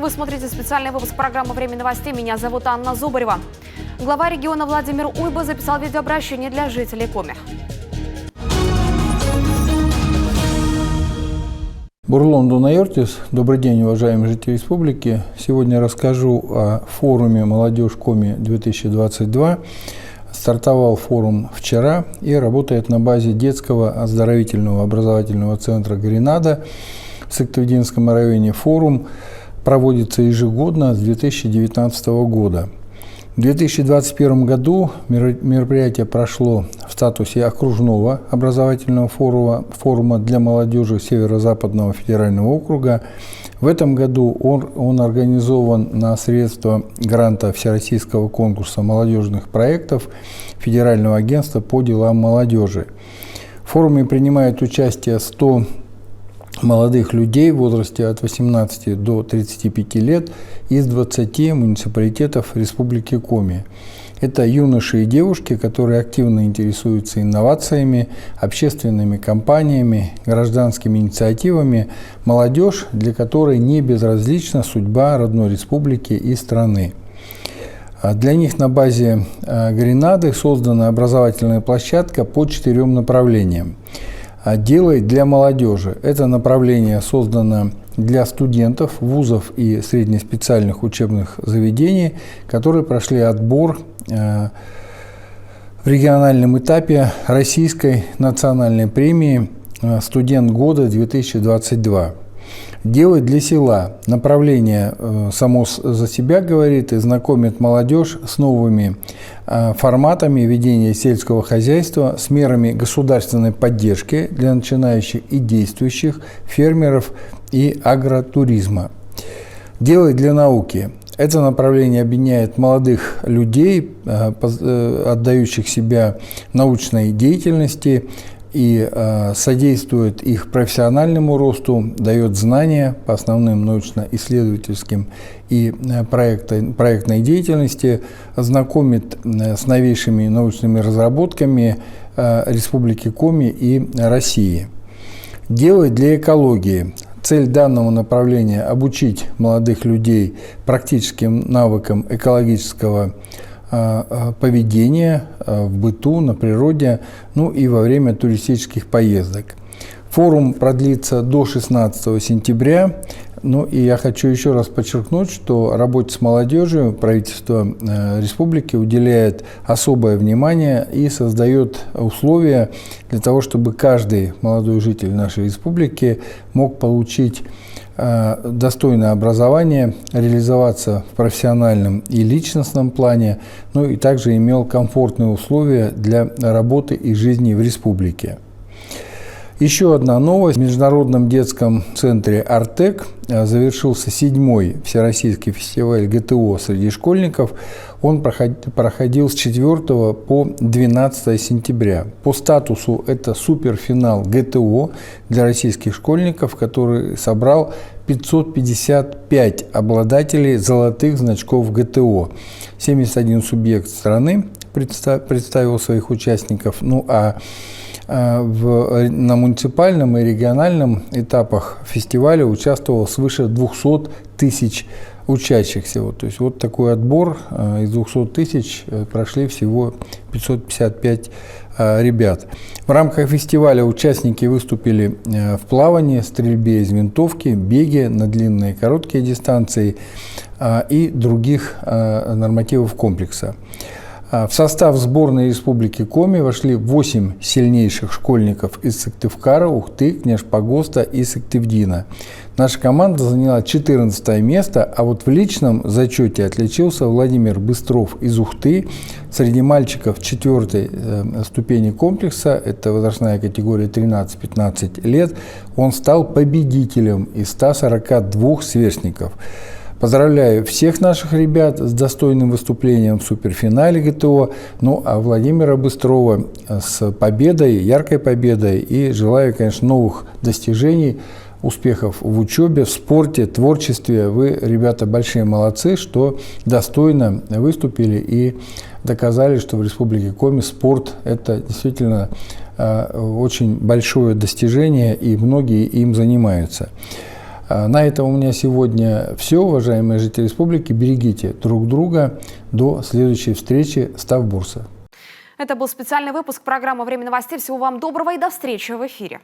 Вы смотрите специальный выпуск программы «Время новостей». Меня зовут Анна Зубарева. Глава региона Владимир Уйба записал видеообращение для жителей Коми. Бурлон Дунайортис. Добрый день, уважаемые жители республики. Сегодня расскажу о форуме «Молодежь Коми-2022». Стартовал форум вчера и работает на базе детского оздоровительного образовательного центра «Гренада» в Сыктывдинском районе. Форум проводится ежегодно с 2019 года. В 2021 году мероприятие прошло в статусе окружного образовательного форума для молодежи Северо-Западного федерального округа. В этом году он организован на средства гранта Всероссийского конкурса молодежных проектов Федерального агентства по делам молодежи. В форуме принимают участие 100 молодых людей в возрасте от 18 до 35 лет из 20 муниципалитетов Республики Коми. Это юноши и девушки, которые активно интересуются инновациями, общественными кампаниями, гражданскими инициативами, молодежь, для которой не безразлична судьба родной республики и страны. Для них на базе Гренады создана образовательная площадка по 4 направлениям. «Делай для молодежи» – это направление создано для студентов вузов и среднеспециальных учебных заведений, которые прошли отбор в региональном этапе Российской национальной премии «Студент года-2022». «Делай для села» – направление само за себя говорит и знакомит молодежь с новыми форматами ведения сельского хозяйства, с мерами государственной поддержки для начинающих и действующих фермеров и агротуризма. «Делай для науки» – это направление объединяет молодых людей, отдающих себя научной деятельности, и содействует их профессиональному росту, дает знания по основным научно-исследовательским и проектной деятельности, знакомит с новейшими научными разработками Республики Коми и России. «Делай для экологии». Цель данного направления – обучить молодых людей практическим навыкам экологического поведения в быту, на природе, ну и во время туристических поездок. Форум продлится до 16 сентября. Ну и я хочу еще раз подчеркнуть, что работе с молодежью правительство республики уделяет особое внимание и создает условия для того, чтобы каждый молодой житель нашей республики мог получить достойное образование, реализоваться в профессиональном и личностном плане, ну и также имел комфортные условия для работы и жизни в республике. Еще одна новость. В Международном детском центре «Артек» завершился 7-й Всероссийский фестиваль ГТО среди школьников. Он проходил с 4 по 12 сентября. По статусу это суперфинал ГТО для российских школьников, который собрал 555 обладателей золотых значков ГТО. 71 субъект страны представил своих участников. Ну а на муниципальном и региональном этапах фестиваля участвовало свыше 200 тысяч учащихся. То есть вот такой отбор. Из 200 тысяч прошли всего 555 ребят. В рамках фестиваля участники выступили в плавании, стрельбе из винтовки, беге на длинные и короткие дистанции и других нормативов комплекса. В состав сборной Республики Коми вошли 8 сильнейших школьников из Сыктывкара, Ухты, Княжпогоста и Сыктывдина. Наша команда заняла 14 место, а вот в личном зачете отличился Владимир Быстров из Ухты. Среди мальчиков 4-й ступени комплекса, это возрастная категория 13-15 лет, он стал победителем из 142 сверстников. Поздравляю всех наших ребят с достойным выступлением в суперфинале ГТО, ну а Владимира Быстрова с победой, яркой победой, и желаю, конечно, новых достижений, успехов в учебе, в спорте, творчестве. Вы, ребята, большие молодцы, что достойно выступили и доказали, что в Республике Коми спорт – это действительно очень большое достижение, и многие им занимаются. На этом у меня сегодня все, уважаемые жители республики. Берегите друг друга. До следующей встречи. Ставбурса. Это был специальный выпуск программы «Время новостей». Всего вам доброго и до встречи в эфире.